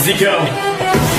Zigaw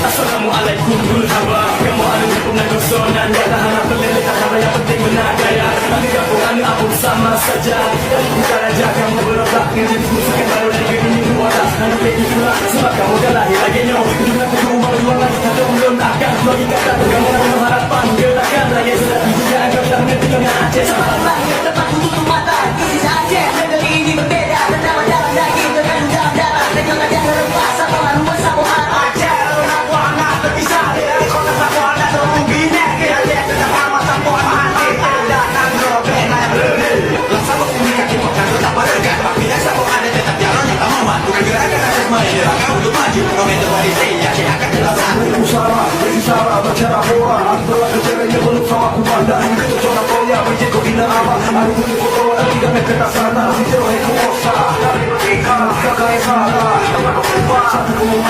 Assalamualaikum mulhaba kamu anu hubungan dosonan gak tahan apa lelita karena yang penting menagaya anu gabung anu abung sama saja dari bukan aja kamu berotak ngejip musuhkan baru lagi ini wadah anu lagi pula sebab kamu gak lahir lagi nyaw dunia kedua baru dua lagi satu belum akan lagi kata kamu anu harapan gerakan lagi sudah juga anggap tak mengerti kena Aceh Semalam lahir tempat tutup mata Kisah Aceh negeri ini berbeda Tentang jalan daging dengan dalam darah Dan yang ada rempah Sabaran luas sabuhan Aceh lunak warna terpisah Dari kota sabuhan dan termungkinnya Kira dia tetap amat sabuhan mati Ada nangro benai berlele Lah sabuk ini kaki makan tetap berdekat Bila sabuhan ada tetap jalan yang tak mamat Bukan gerakan atas main Raka untuk maju Komentar warisi Yakin akan terlaksana Usara, berbicara, bercara bola Adalah kejaranya belum sama kumandang Kecocokan koya, menjego bina ama Aku punya foto, tidak mepeta sana Sitero heko kosa Dari bertika, kakak esara Satu kumum